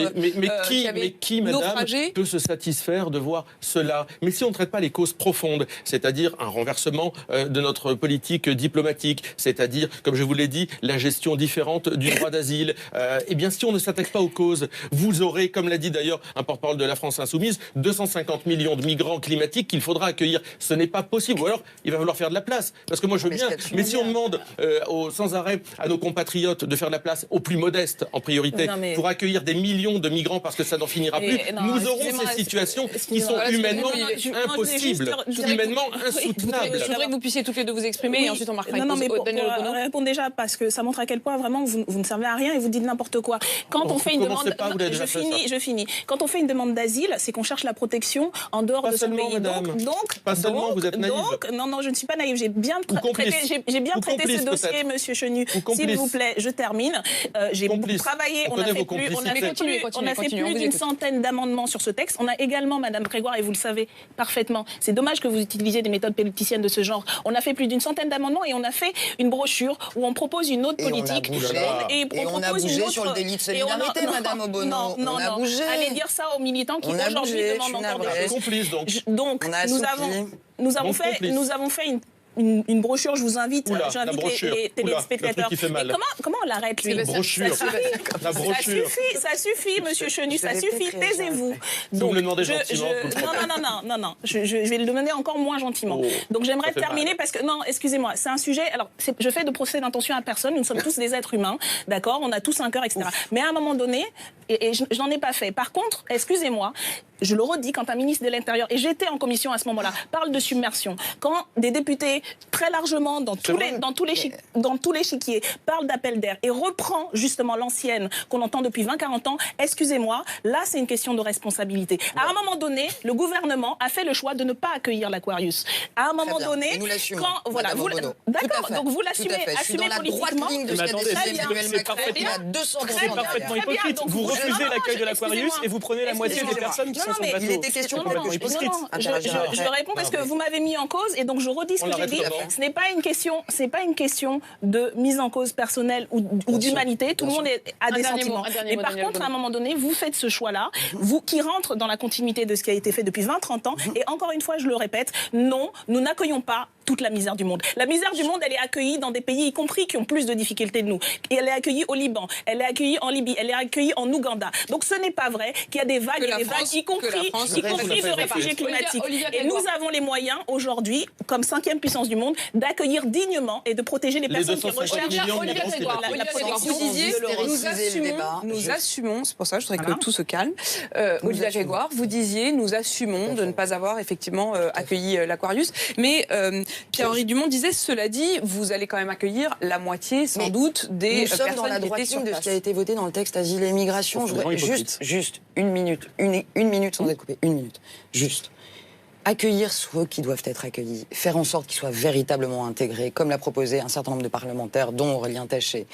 qui, madame, peut se satisfaire de voir cela? Mais si on ne traite pas les causes profondes, c'est-à-dire un renversement de notre politique diplomatique, c'est-à-dire, comme je vous l'ai dit, la gestion différente du droit d'asile, eh bien, si on ne s'attaque pas aux causes, vous aurez, comme l'a dit d'ailleurs un porte-parole de la France Insoumise, 250 millions de migrants climatiques qu'il faudra accueillir. Ce n'est pas possible. Ou alors, il va falloir faire de la place. Parce que moi, je veux bien. Mais si on demande sans arrêt à nos compatriotes de faire de la place aux plus modestes, en priorité, pour accueillir des millions de migrants parce que ça n'en finira plus, nous aurons ces situations qui sont humainement impossibles, humainement insoutenables. Je voudrais que vous puissiez toutes les deux vous exprimer et ensuite on marquera une pause. Daniel Obono. Répondre déjà, parce que ça montre à quel point vraiment vous ne servez à rien et vous dites n'importe quoi. Quand on fait une demande, je finis. Quand on fait une demande d'asile, c'est qu'on cherche la protection en dehors de son pays. Non, je ne suis pas naïve. J'ai bien traité ce dossier, Monsieur Chenu. S'il vous plaît, je termine. J'ai travaillé. On a fait plus d'une centaine d'amendements sur ce texte. On a également, Madame Grégoire, et vous le savez parfaitement, c'est dommage que vous utilisiez des méthodes politiciennes de ce genre. On a fait plus d'une centaine d'amendements et on a fait une brochure où on propose une autre politique. Et on a bougé sur le délit de solidarité, Madame Obono. Non. Allez dire ça aux militants qui aujourd'hui demandent encore des choses. Donc, nous avons fait une brochure, je vous invite, j'invite les téléspectateurs. Mais comment on l'arrête, lui? La brochure. Ça suffit, Monsieur Chenu, ça suffit, taisez-vous. Vous me le demandez gentiment. Non, je vais le demander encore moins gentiment. Donc j'aimerais terminer parce que, non, excusez-moi, c'est un sujet, alors je fais de procès d'intention à personne, nous sommes tous des êtres humains, d'accord, on a tous un cœur, etc. Mais à un moment donné, et je n'en ai pas fait. Par contre, excusez-moi, je le redis, quand un ministre de l'Intérieur, et j'étais en commission à ce moment-là, parle de submersion, quand des députés très largement dans tous les chiquiers parlent d'appel d'air et reprend justement l'ancienne qu'on entend depuis 20-40 ans, excusez-moi, là c'est une question de responsabilité. À un moment donné, le gouvernement a fait le choix de ne pas accueillir l'Aquarius. À un moment donné, d'accord, donc vous l'assumez, assumez politiquement. C'est parfaitement hypocrite. Vous refusez l'accueil de l'Aquarius et vous prenez la moitié des personnes qui sont sur le bateau. Il était question de je réponds parce que vous m'avez mis en cause et donc je redis ce que j'ai dit. Ce n'est pas une question de mise en cause personnelle ou d'humanité. Tout le monde a des sentiments. Mais par contre, à un moment donné, vous faites ce choix-là, vous qui rentre dans la continuité de ce qui a été fait depuis 20-30 ans. Et encore une fois, je le répète, non, nous n'accueillons pas toute la misère du monde. La misère du monde, elle est accueillie dans des pays, y compris qui ont plus de difficultés que nous. Et elle est accueillie au Liban, elle est accueillie en Libye, elle est accueillie en Ouganda. Donc ce n'est pas vrai qu'il y a des vagues et des vagues, y compris de réfugiés climatiques. Et nous avons les moyens aujourd'hui, comme 5e puissance du monde, d'accueillir dignement et de protéger les personnes qui recherchent la protection. Vous disiez, nous assumons, c'est pour ça que je voudrais que tout se calme. Olivier Grégoire, vous disiez, nous assumons de ne pas avoir effectivement accueilli l'Aquarius, mais Pierre-Henri Dumont disait, cela dit, vous allez quand même accueillir la moitié, sans doute, des personnes qui étaient sur place. Nous sommes dans la droite ligne de ce qui a été voté dans le texte Asile et Immigration. Je voudrais juste une minute sans être coupé, une minute, juste. Accueillir ceux qui doivent être accueillis, faire en sorte qu'ils soient véritablement intégrés, comme l'a proposé un certain nombre de parlementaires, dont Aurélien Taché.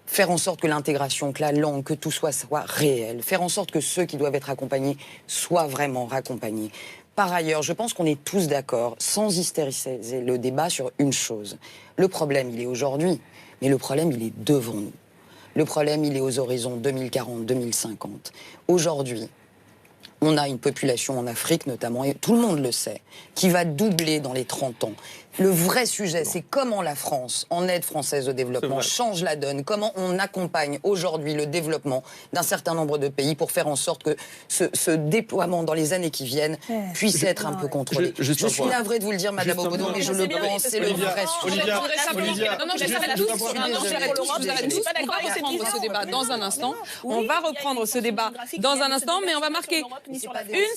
Faire en sorte que l'intégration, que la langue, que tout soit réel. Faire en sorte que ceux qui doivent être accompagnés soient vraiment raccompagnés. Par ailleurs, je pense qu'on est tous d'accord, sans hystériser le débat, sur une chose. Le problème, il est aujourd'hui, mais le problème, il est devant nous. Le problème, il est aux horizons 2040, 2050. Aujourd'hui, On a une population en Afrique notamment, et tout le monde le sait, qui va doubler dans les 30 ans. Le vrai sujet, c'est comment la France, en aide française au développement, change la donne, comment on accompagne aujourd'hui le développement d'un certain nombre de pays pour faire en sorte que ce déploiement dans les années qui viennent puisse être un peu contrôlé. Je suis navrée de vous le dire, Madame Obono, mais je le pense, c'est le vrai sujet. On va reprendre ce débat dans un instant. On va reprendre ce débat dans un instant, mais on va marquer une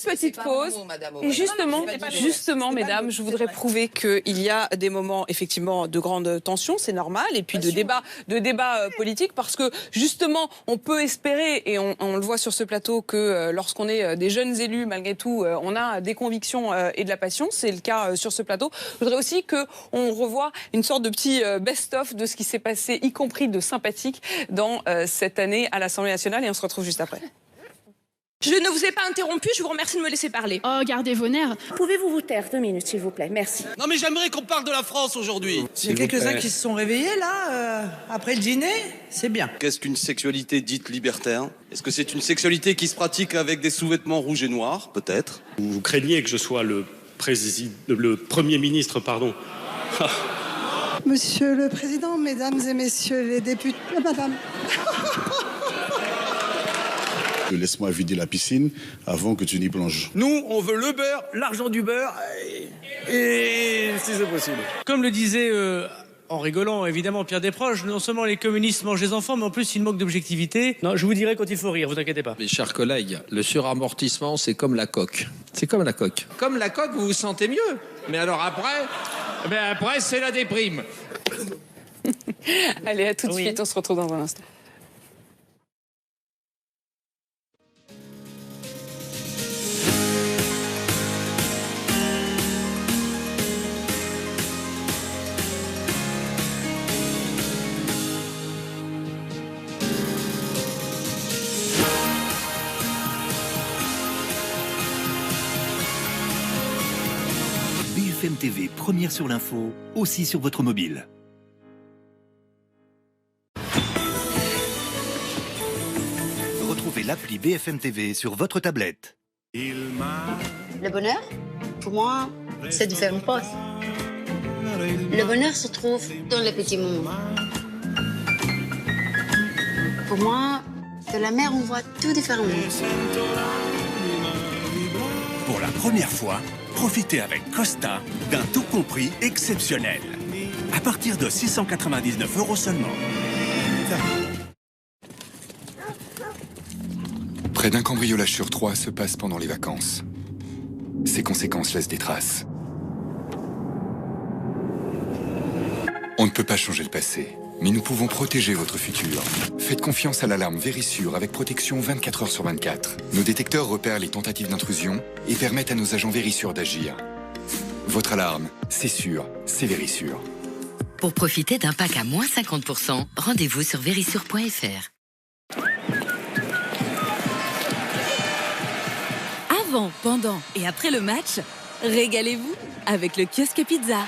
petite pause. Et justement, mesdames, je voudrais prouver qu'il y a des moments effectivement de grande tension, c'est normal, et puis de débat politique, parce que justement, on peut espérer, et on le voit sur ce plateau, que lorsqu'on est des jeunes élus, malgré tout, on a des convictions et de la passion. C'est le cas sur ce plateau. Je voudrais aussi qu'on revoie une sorte de petit best-of de ce qui s'est passé, y compris de sympathique, dans cette année à l'Assemblée nationale, et on se retrouve juste après. Je ne vous ai pas interrompu, je vous remercie de me laisser parler. Oh, gardez vos nerfs. Pouvez-vous vous taire 2 minutes, s'il vous plaît? Merci. Non mais j'aimerais qu'on parle de la France aujourd'hui. Il y a quelques-uns qui se sont réveillés là, après le dîner, c'est bien. Qu'est-ce qu'une sexualité dite libertaire? Est-ce que c'est une sexualité qui se pratique avec des sous-vêtements rouges et noirs? Peut-être. Vous craignez que je sois le Premier ministre, pardon. Monsieur le Président, Mesdames et Messieurs les députés, Madame. Laisse-moi vider la piscine avant que tu n'y plonges. Nous, on veut le beurre, l'argent du beurre, et si c'est possible. Comme le disait, en rigolant évidemment, Pierre Desproges, non seulement les communistes mangent les enfants, mais en plus ils manquent d'objectivité. Non, je vous dirai quand il faut rire, vous inquiétez pas. Mes chers collègues, le suramortissement, c'est comme la coque. C'est comme la coque. Comme la coque, vous vous sentez mieux. Mais alors après c'est la déprime. Allez, à tout de suite, on se retrouve dans un instant. BFM TV, première sur l'info, aussi sur votre mobile. Retrouvez l'appli BFM TV sur votre tablette. Le bonheur, pour moi, c'est de faire une pause. Le bonheur se trouve dans les petits moments. Pour moi, de la mer, on voit tout différemment. Pour la première fois, profitez avec Costa d'un tout compris exceptionnel. À partir de 699 € seulement. Près d'un cambriolage sur 3 se passe pendant les vacances. Ses conséquences laissent des traces. On ne peut pas changer le passé, mais nous pouvons protéger votre futur. Faites confiance à l'alarme Vérissure avec protection 24 h sur 24. Nos détecteurs repèrent les tentatives d'intrusion et permettent à nos agents Vérissure d'agir. Votre alarme, c'est sûr, c'est Vérissure. Pour profiter d'un pack à moins 50%, rendez-vous sur vérissure.fr. Avant, pendant et après le match, régalez-vous avec le kiosque pizza.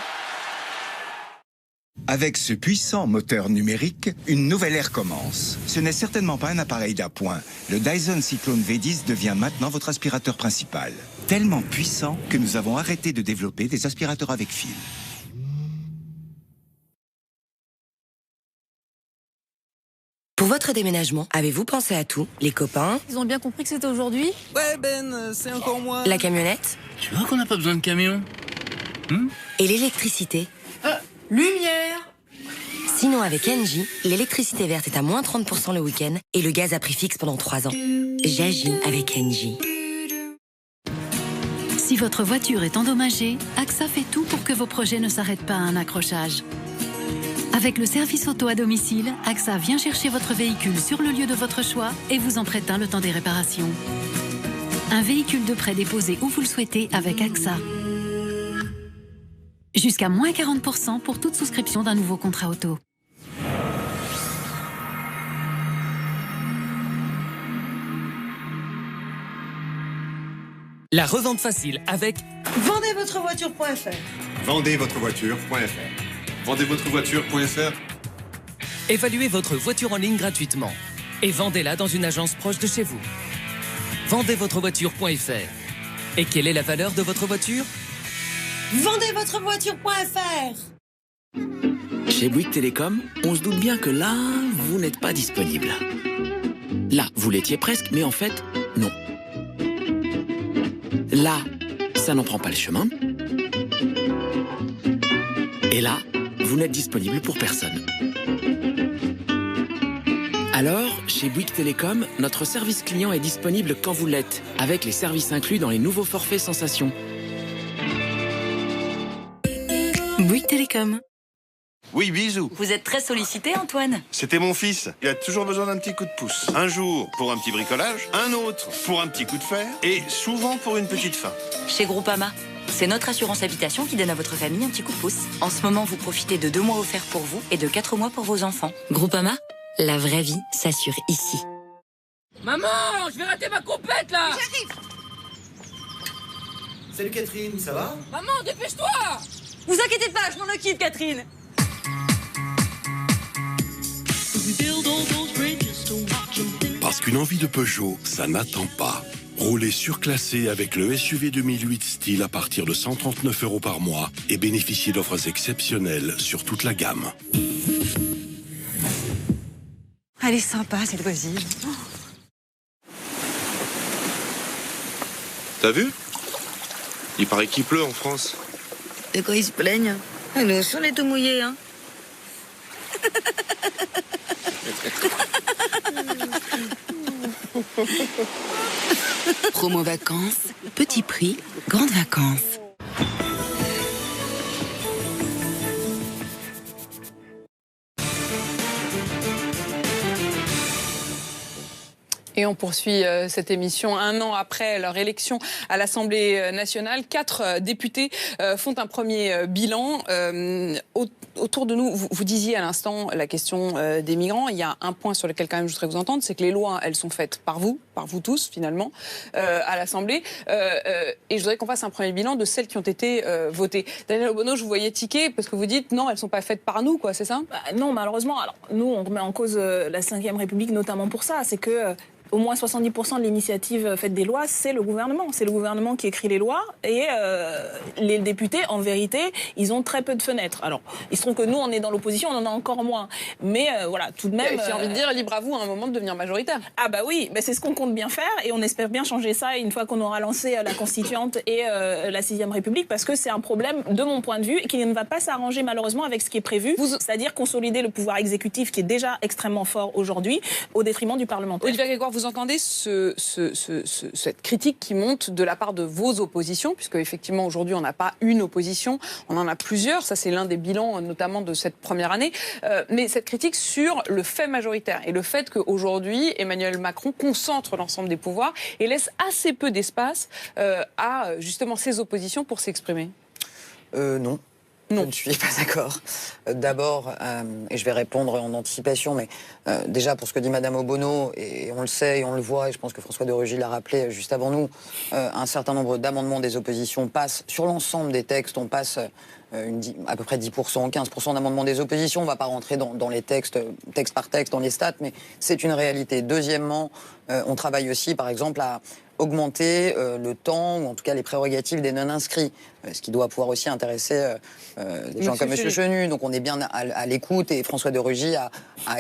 Avec ce puissant moteur numérique, une nouvelle ère commence. Ce n'est certainement pas un appareil d'appoint. Le Dyson Cyclone V10 devient maintenant votre aspirateur principal. Tellement puissant que nous avons arrêté de développer des aspirateurs avec fil. Pour votre déménagement, avez-vous pensé à tout? Les copains? Ils ont bien compris que c'était aujourd'hui? Ouais Ben, c'est encore moi. La camionnette? Tu vois qu'on n'a pas besoin de camion? Et l'électricité? Lumière! Sinon, avec Engie, l'électricité verte est à moins 30% le week-end et le gaz à prix fixe pendant 3 ans. J'agis avec Engie. Si votre voiture est endommagée, AXA fait tout pour que vos projets ne s'arrêtent pas à un accrochage. Avec le service auto à domicile, AXA vient chercher votre véhicule sur le lieu de votre choix et vous en prête un le temps des réparations. Un véhicule de prêt déposé où vous le souhaitez avec AXA. Jusqu'à moins 40% pour toute souscription d'un nouveau contrat auto. La revente facile avec Vendezvotrevoiture.fr. Vendezvotrevoiture.fr. Vendezvotrevoiture.fr. évaluez votre voiture en ligne gratuitement et vendez-la dans une agence proche de chez vous. vendezvotrevoiture.fr. Et quelle est la valeur de votre voiture? Vendezvotrevoiture.fr. Chez Bouygues Télécom, on se doute bien que là, vous n'êtes pas disponible. Là, vous l'étiez presque, mais en fait, non. Là, ça n'en prend pas le chemin. Et là, vous n'êtes disponible pour personne. Alors, chez Bouygues Télécom, notre service client est disponible quand vous l'êtes, avec les services inclus dans les nouveaux forfaits Sensations. Bouygues Télécom. Oui, bisous. Vous êtes très sollicité, Antoine. C'était mon fils. Il a toujours besoin d'un petit coup de pouce. Un jour pour un petit bricolage, un autre pour un petit coup de fer et souvent pour une petite faim. Chez Groupama, c'est notre assurance habitation qui donne à votre famille un petit coup de pouce. En ce moment, vous profitez de 2 mois offerts pour vous et de 4 mois pour vos enfants. Groupama, la vraie vie s'assure ici. Maman, je vais rater ma compète là. J'arrive. Salut Catherine, ça va? Maman, dépêche-toi. Vous inquiétez pas, je m'en occupe, Catherine. Parce qu'une envie de Peugeot, ça n'attend pas. Roulez surclassé avec le SUV 2008 Style à partir de 139 € par mois et bénéficiez d'offres exceptionnelles sur toute la gamme. Elle est sympa, cette voisine. T'as vu? Il paraît qu'il pleut en France. De quoi ils se plaignent? Nous aussi, on est tout mouillés, hein. Promo vacances, petit prix, grandes vacances. Et on poursuit cette émission 1 an après leur élection à l'Assemblée nationale. 4 députés font un premier bilan. Autour de nous, vous disiez à l'instant la question des migrants. Il y a un point sur lequel quand même je voudrais vous entendre, c'est que les lois, elles sont faites par vous tous finalement, à l'Assemblée. Et je voudrais qu'on fasse un premier bilan de celles qui ont été votées. Daniel Obono, je vous voyais tiquer parce que vous dites non, elles ne sont pas faites par nous, quoi, c'est ça? Non, malheureusement. Alors, nous, on remet en cause la Ve République notamment pour ça. C'est que au moins 70% de l'initiative faite des lois, c'est le gouvernement. C'est le gouvernement qui écrit les lois et les députés, en vérité, ils ont très peu de fenêtres. Alors, il se trouve que nous, on est dans l'opposition, on en a encore moins. Mais voilà, tout de même... J'ai envie de dire, libre à vous à un moment de devenir majoritaire. Ah bah oui, bah c'est ce qu'on compte bien faire et on espère bien changer ça une fois qu'on aura lancé la Constituante et la 6e République, parce que c'est un problème, de mon point de vue, qui ne va pas s'arranger malheureusement avec ce qui est prévu, c'est-à-dire consolider le pouvoir exécutif qui est déjà extrêmement fort aujourd'hui, au détriment du parlementaire. Olivier Grégoire, vous entendez cette critique qui monte de la part de vos oppositions, puisque effectivement aujourd'hui on n'a pas une opposition, on en a plusieurs, ça c'est l'un des bilans notamment de cette première année, mais cette critique sur le fait majoritaire et le fait qu'aujourd'hui Emmanuel Macron concentre l'ensemble des pouvoirs et laisse assez peu d'espace à justement ses oppositions pour s'exprimer. Non. Non. Je ne suis pas d'accord. D'abord, et je vais répondre en anticipation, mais déjà pour ce que dit Madame Obono, et on le sait et on le voit, et je pense que François de Rugy l'a rappelé juste avant nous, un certain nombre d'amendements des oppositions passent sur l'ensemble des textes, on passe à peu près 10%, 15% d'amendements des oppositions. On ne va pas rentrer dans les textes, texte par texte, dans les stats, mais c'est une réalité. Deuxièmement, on travaille aussi, par exemple, à augmenter le temps, ou en tout cas les prérogatives des non-inscrits, ce qui doit pouvoir aussi intéresser des gens comme M. Chenu. Donc on est bien à l'écoute, et François de Rugy a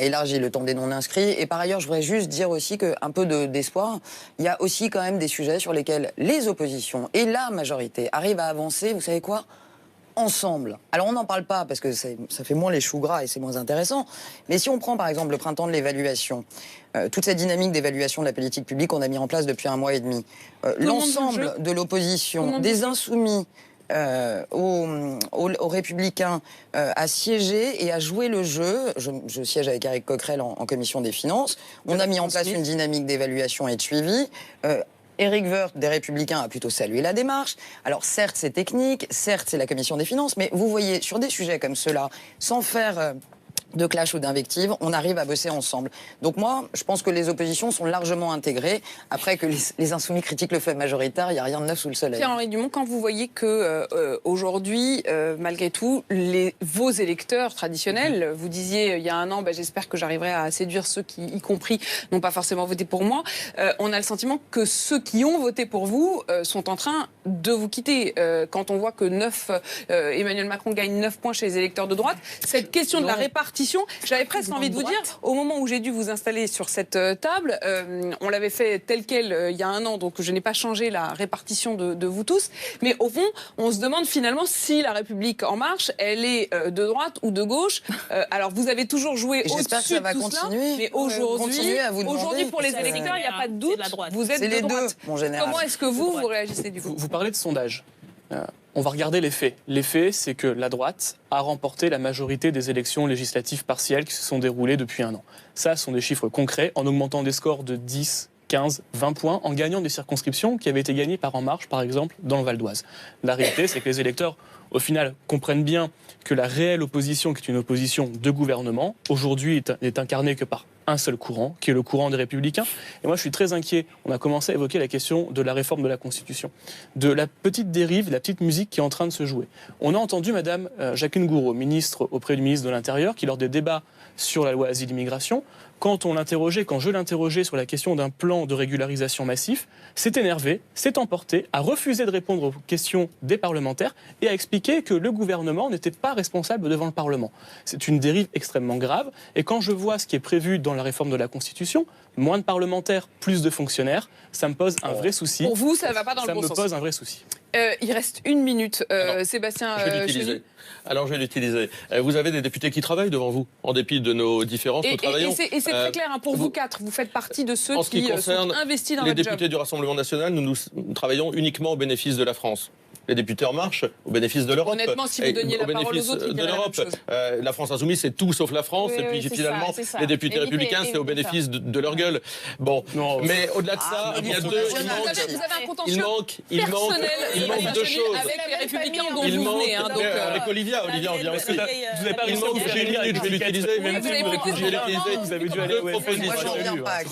élargi le temps des non-inscrits. Et par ailleurs, je voudrais juste dire aussi qu'un peu d'espoir, il y a aussi quand même des sujets sur lesquels les oppositions et la majorité arrivent à avancer, vous savez quoi ? Ensemble. Alors on n'en parle pas parce que ça fait moins les choux gras et c'est moins intéressant. Mais si on prend par exemple le printemps de l'évaluation, toute cette dynamique d'évaluation de la politique publique qu'on a mis en place depuis 1 mois et demi, l'ensemble de l'opposition, des insoumis aux Républicains, à siéger et à jouer le jeu. Je siège avec Éric Coquerel en commission des finances. On a mis en place une dynamique d'évaluation et de suivi. Éric Woerth, des Républicains, a plutôt salué la démarche. Alors certes, c'est technique, certes, c'est la Commission des finances, mais vous voyez, sur des sujets comme ceux-là, sans faire de clash ou d'invective, on arrive à bosser ensemble. Donc moi, je pense que les oppositions sont largement intégrées. Après que les insoumis critiquent le fait majoritaire, il n'y a rien de neuf sous le soleil. Pierre-Henri Dumont, quand vous voyez que aujourd'hui, malgré tout, vos électeurs traditionnels, vous disiez il y a un an, j'espère que j'arriverai à séduire ceux qui, y compris, n'ont pas forcément voté pour moi, on a le sentiment que ceux qui ont voté pour vous sont en train de vous quitter. Quand on voit que Emmanuel Macron gagne 9 points chez les électeurs de droite, cette question de la répartition, j'avais presque envie de vous dire, au moment où j'ai dû vous installer sur cette table, on l'avait fait tel quel il y a un an, donc je n'ai pas changé la répartition de vous tous, mais au fond, on se demande finalement si la République En Marche, elle est de droite ou de gauche. Alors vous avez toujours joué au-dessus de tout cela, mais aujourd'hui, pour les électeurs, il n'y a pas de doute, vous êtes de droite. Comment est-ce que vous réagissez du coup ? Vous parlez de sondage. On va regarder les faits. Les faits, c'est que la droite a remporté la majorité des élections législatives partielles qui se sont déroulées depuis un an. Ça, ce sont des chiffres concrets, en augmentant des scores de 10, 15, 20 points, en gagnant des circonscriptions qui avaient été gagnées par En Marche, par exemple, dans le Val d'Oise. La réalité, c'est que les électeurs, au final, comprennent bien que la réelle opposition, qui est une opposition de gouvernement, aujourd'hui n'est incarnée que par un seul courant, qui est le courant des Républicains. Et moi, je suis très inquiet. On a commencé à évoquer la question de la réforme de la Constitution, de la petite dérive, de la petite musique qui est en train de se jouer. On a entendu Madame Jacqueline Gourault, ministre auprès du ministre de l'Intérieur, qui, lors des débats sur la loi Asile-Immigration, quand je l'interrogeais sur la question d'un plan de régularisation massif, s'est énervé, s'est emporté, a refusé de répondre aux questions des parlementaires et a expliqué que le gouvernement n'était pas responsable devant le Parlement. C'est une dérive extrêmement grave. Et quand je vois ce qui est prévu dans la réforme de la Constitution, moins de parlementaires, plus de fonctionnaires, ça me pose un vrai souci. Pour vous, ça ne va pas dans le bon sens. Ça me pose un vrai souci. Il reste 1 minute. Sébastien, Alors, je vais l'utiliser. Vous avez des députés qui travaillent devant vous, en dépit de nos différences, nous travaillons. Et c'est très clair, pour vous quatre, vous faites partie de ceux qui sont investis dans votre job. Les députés du Rassemblement national, nous travaillons uniquement au bénéfice de la France. Les députés En Marche, au bénéfice de l'Europe. Honnêtement, si vous donniez la parole aux autres, ils diraient la même chose. La France Insoumise, c'est tout sauf la France. Oui, et puis finalement, ça. les députés républicains, c'est au bénéfice de leur gueule. Bon, mais au-delà de ça, il y a deux. Vous avez un contentieux personnel il manque deux choses. avec les Républicains dont vous venez. Avec Olivia, on vient ensuite. Vous n'avez pas réussi à j'ai une minute, je vais l'utiliser. Vous avez dû aller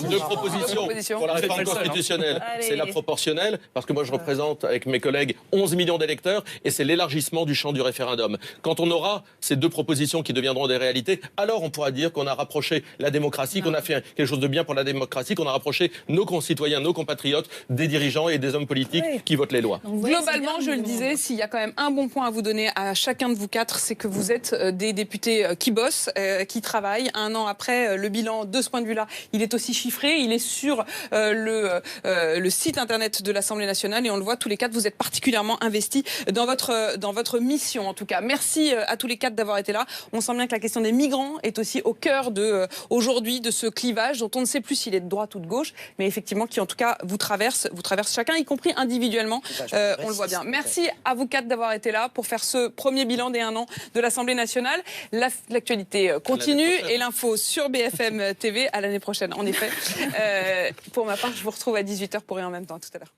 Deux propositions pour la réforme constitutionnelle. C'est la proportionnelle, parce que moi je représente avec mes collègues 11 millions d'électeurs, et c'est l'élargissement du champ du référendum. Quand on aura ces deux propositions qui deviendront des réalités, alors on pourra dire qu'on a rapproché la démocratie, qu'on a fait quelque chose de bien pour la démocratie, qu'on a rapproché nos concitoyens, nos compatriotes, des dirigeants et des hommes politiques qui votent les lois. Globalement, je le disais, s'il y a quand même un bon point à vous donner à chacun de vous quatre, c'est que vous êtes des députés qui bossent, qui travaillent. Un an après, le bilan de ce point de vue-là, il est aussi chiffré, il est sur le site internet de l'Assemblée nationale, et on le voit, tous les quatre, vous êtes particulièrement investis dans votre mission, en tout cas. Merci à tous les quatre d'avoir été là. On sent bien que la question des migrants est aussi au cœur aujourd'hui de ce clivage dont on ne sait plus s'il est de droite ou de gauche, mais effectivement qui en tout cas vous traverse chacun, y compris individuellement. On le voit bien. Merci à vous quatre d'avoir été là pour faire ce premier bilan des 1 an de l'Assemblée nationale. L'actualité continue et l'info sur BFM TV à l'année prochaine, en effet. Pour ma part, je vous retrouve à 18h pour Et en même temps tout à l'heure.